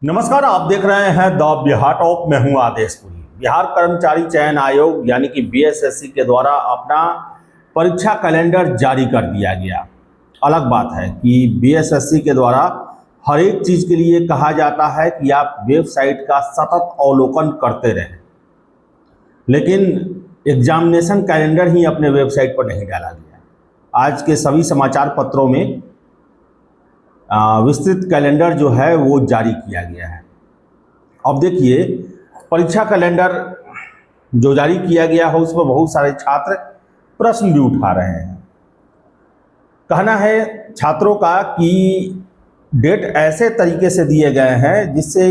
नमस्कार, आप देख रहे हैं द बिहार टॉप। मैं हूं आदेशपुरी। बिहार कर्मचारी चयन आयोग यानी कि बीएसएससी के द्वारा अपना परीक्षा कैलेंडर जारी कर दिया गया। अलग बात है कि बीएसएससी के द्वारा हर एक चीज़ के लिए कहा जाता है कि आप वेबसाइट का सतत अवलोकन करते रहें, लेकिन एग्जामिनेशन कैलेंडर ही अपने वेबसाइट पर नहीं डाला गया। आज के सभी समाचार पत्रों में विस्तृत कैलेंडर जो है वो जारी किया गया है। अब देखिए, परीक्षा कैलेंडर जो जारी किया गया है उसमें बहुत सारे छात्र प्रश्न भी उठा रहे हैं। कहना है छात्रों का कि डेट ऐसे तरीके से दिए गए हैं जिससे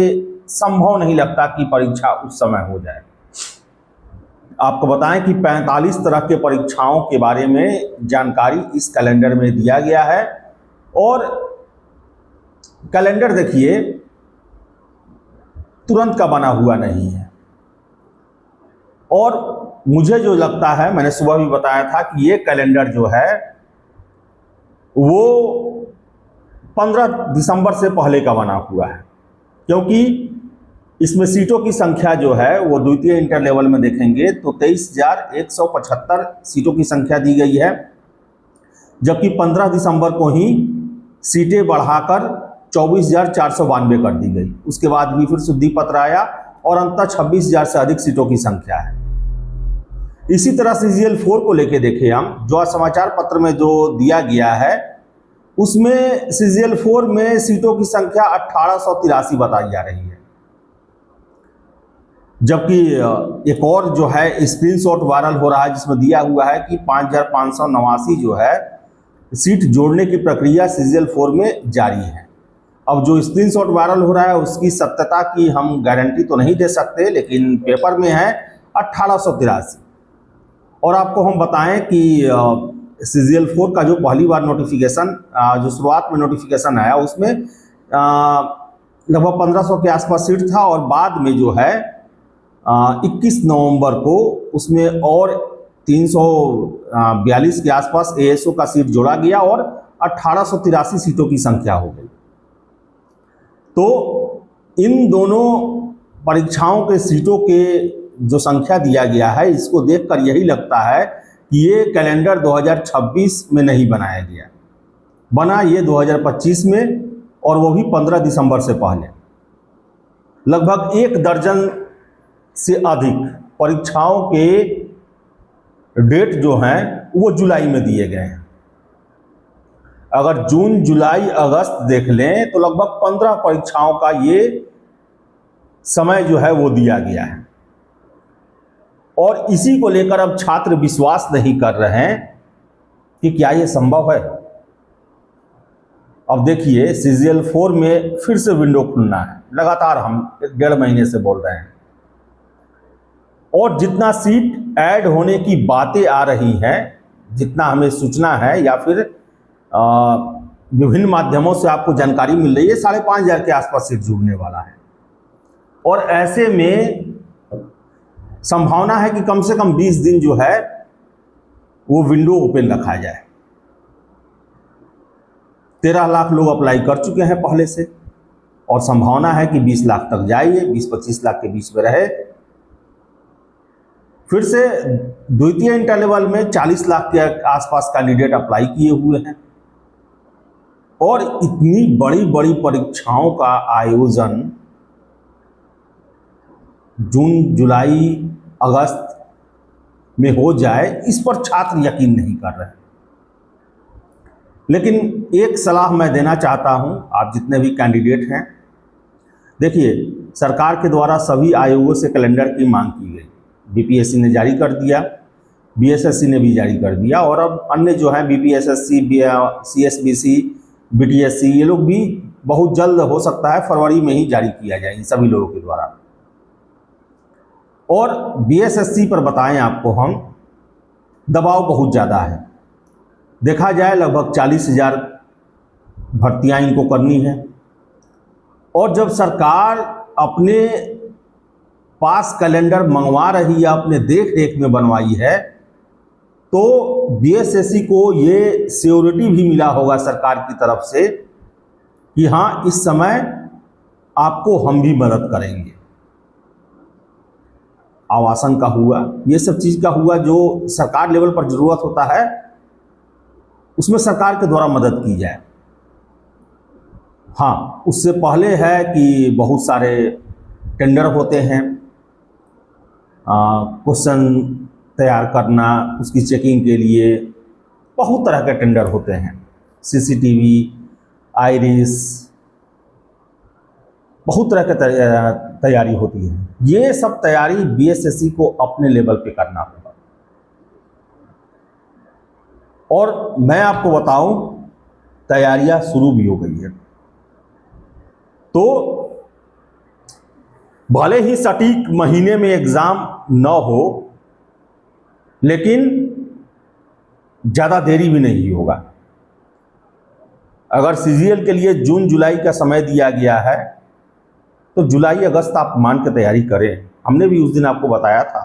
संभव नहीं लगता कि परीक्षा उस समय हो जाए। आपको बताएं कि 45 तरह के परीक्षाओं के बारे में जानकारी इस कैलेंडर में दिया गया है। और कैलेंडर देखिए तुरंत का बना हुआ नहीं है, और मुझे जो लगता है, मैंने सुबह भी बताया था कि ये कैलेंडर जो है वो 15 दिसंबर से पहले का बना हुआ है, क्योंकि इसमें सीटों की संख्या जो है वो द्वितीय इंटर लेवल में देखेंगे तो 23,175 सीटों की संख्या दी गई है, जबकि 15 दिसंबर को ही सीटें बढ़ाकर 24,492 कर दी गई। उसके बाद भी फिर शुद्धि पत्र आया और अंततः 26,000 से अधिक सीटों की संख्या है। इसी तरह CGL 4 को लेके देखें हम, जो समाचार पत्र में जो दिया गया है उसमें CGL 4 में सीटों की संख्या 1883 बताई जा रही है, जबकि एक और जो है स्क्रीनशॉट वायरल हो रहा है जिसमें दिया हुआ है कि 5,589 जो है सीट जोड़ने की प्रक्रिया CGL 4 में जारी है। अब जो स्क्रीनशॉट वायरल हो रहा है उसकी सत्यता की हम गारंटी तो नहीं दे सकते, लेकिन पेपर में है 1883। और आपको हम बताएं कि CGL 4 का जो पहली बार नोटिफिकेशन, जो शुरुआत में नोटिफिकेशन आया उसमें लगभग 1500 के आसपास सीट था, और बाद में जो है 21 नवंबर को उसमें और 342 के आसपास ASO का सीट जोड़ा गया और 1883 सीटों की संख्या हो गई। तो इन दोनों परीक्षाओं के सीटों के जो संख्या दिया गया है, इसको देखकर यही लगता है कि ये कैलेंडर 2026 में नहीं बनाया गया, बना ये 2025 में, और वो भी 15 दिसंबर से पहले। लगभग 1 दर्जन से अधिक परीक्षाओं के डेट जो हैं वो जुलाई में दिए गए हैं। अगर जून, जुलाई, अगस्त देख लें तो लगभग 15 परीक्षाओं का ये समय जो है वो दिया गया है, और इसी को लेकर अब छात्र विश्वास नहीं कर रहे हैं कि क्या ये संभव है। अब देखिए, CGL 4 में फिर से विंडो खुलना है, लगातार हम 1.5 महीने से बोल रहे हैं, और जितना सीट ऐड होने की बातें आ रही हैं, जितना हमें सूचना है या फिर विभिन्न माध्यमों से आपको जानकारी मिल रही है, 5,500 के आसपास सीट जुड़ने वाला है। और ऐसे में संभावना है कि कम से कम 20 दिन जो है वो विंडो ओपन रखा जाए। 13 लाख लोग अप्लाई कर चुके हैं पहले से, और संभावना है कि 20 लाख तक जाइए, 20-25 लाख के बीच में रहे। फिर से द्वितीय इंटर लेवल में 40 लाख के आसपास कैंडिडेट अप्लाई किए हुए हैं, और इतनी बड़ी बड़ी परीक्षाओं का आयोजन जून, जुलाई, अगस्त में हो जाए, इस पर छात्र यकीन नहीं कर रहे हैं। लेकिन एक सलाह मैं देना चाहता हूं, आप जितने भी कैंडिडेट हैं, देखिए, सरकार के द्वारा सभी आयोगों से कैलेंडर की मांग की गई। BPSC ने जारी कर दिया, BSSC ने भी जारी कर दिया, और अब अन्य जो है BPSSC, CSBC, BTSC, ये लोग भी बहुत जल्द, हो सकता है फरवरी में ही जारी किया जाए इन सभी लोगों के द्वारा। और BSSC पर बताएं आपको हम, दबाव बहुत ज़्यादा है। देखा जाए लगभग 40,000 भर्तियाँ इनको करनी है, और जब सरकार अपने पास कैलेंडर मंगवा रही है, अपने देख रेख में बनवाई है, तो BSSC को ये श्योरिटी भी मिला होगा सरकार की तरफ से कि हाँ, इस समय आपको हम भी मदद करेंगे। आवासन का हुआ, ये सब चीज़ का हुआ, जो सरकार लेवल पर ज़रूरत होता है उसमें सरकार के द्वारा मदद की जाए। हाँ, उससे पहले है कि बहुत सारे टेंडर होते हैं, क्वेश्चन तैयार करना, उसकी चेकिंग के लिए बहुत तरह के टेंडर होते हैं, सीसीटीवी, आईरिस, बहुत तरह की तैयारी होती है। ये सब तैयारी बीएसएससी को अपने लेवल पे करना होगा। और मैं आपको बताऊं, तैयारियां शुरू भी हो गई है। तो भले ही सटीक महीने में एग्ज़ाम न हो, लेकिन ज़्यादा देरी भी नहीं होगा। अगर सीजीएल के लिए जून जुलाई का समय दिया गया है तो जुलाई अगस्त आप मान के तैयारी करें। हमने भी उस दिन आपको बताया था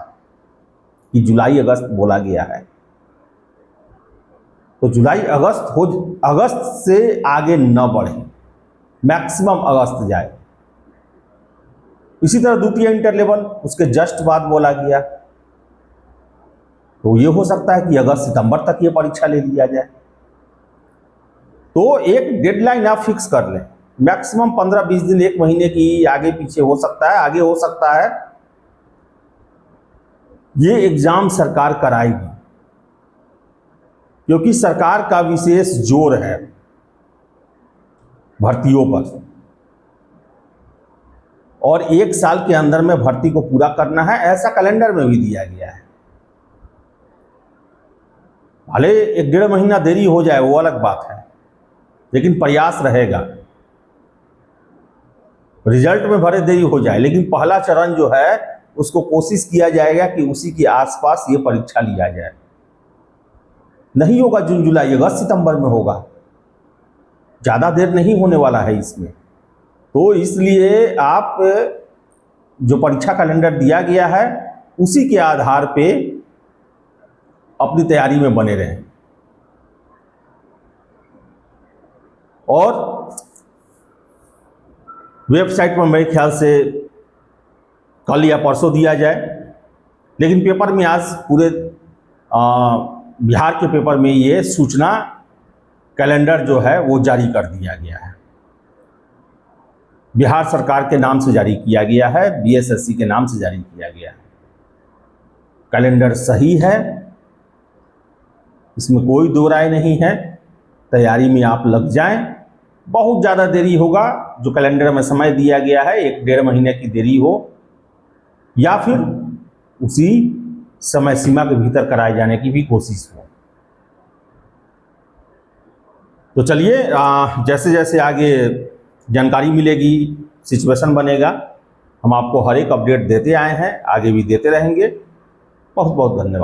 कि जुलाई अगस्त बोला गया है, तो जुलाई अगस्त हो, अगस्त से आगे न बढ़े, मैक्सिमम अगस्त जाए। इसी तरह द्वितीय इंटर लेवल उसके जस्ट बाद बोला गया, तो ये हो सकता है कि अगस्त सितंबर तक ये परीक्षा ले लिया जाए। तो एक डेडलाइन आप फिक्स कर लें, मैक्सिमम 15-20 दिन, एक महीने की आगे पीछे हो सकता है, आगे हो सकता है। ये एग्जाम सरकार कराएगी क्योंकि सरकार का विशेष जोर है भर्तियों पर, और 1 साल के अंदर में भर्ती को पूरा करना है, ऐसा कैलेंडर में भी दिया गया है। भले 1-1.5 महीना देरी हो जाए वो अलग बात है, लेकिन प्रयास रहेगा। रिजल्ट में भले देरी हो जाए, लेकिन पहला चरण जो है उसको कोशिश किया जाएगा कि उसी के आसपास ये परीक्षा लिया जाए। नहीं होगा जून जुलाई, अगस्त सितंबर में होगा, ज़्यादा देर नहीं होने वाला है इसमें। तो इसलिए आप जो परीक्षा कैलेंडर दिया गया है उसी के आधार पे अपनी तैयारी में बने रहें। और वेबसाइट पर मेरे ख्याल से कल या परसों दिया जाए, लेकिन पेपर में आज पूरे बिहार के पेपर में ये सूचना कैलेंडर जो है वो जारी कर दिया गया है। बिहार सरकार के नाम से जारी किया गया है, बीएसएससी के नाम से जारी किया गया है। कैलेंडर सही है, इसमें कोई दो राय नहीं है। तैयारी में आप लग जाएं। बहुत ज़्यादा देरी होगा, जो कैलेंडर में समय दिया गया है 1-1.5 महीने की देरी हो, या फिर उसी समय सीमा के भीतर कराए जाने की भी कोशिश हो। तो चलिए, जैसे जैसे आगे जानकारी मिलेगी, सिचुएशन बनेगा, हम आपको हर एक अपडेट देते आए हैं, आगे भी देते रहेंगे। बहुत बहुत धन्यवाद।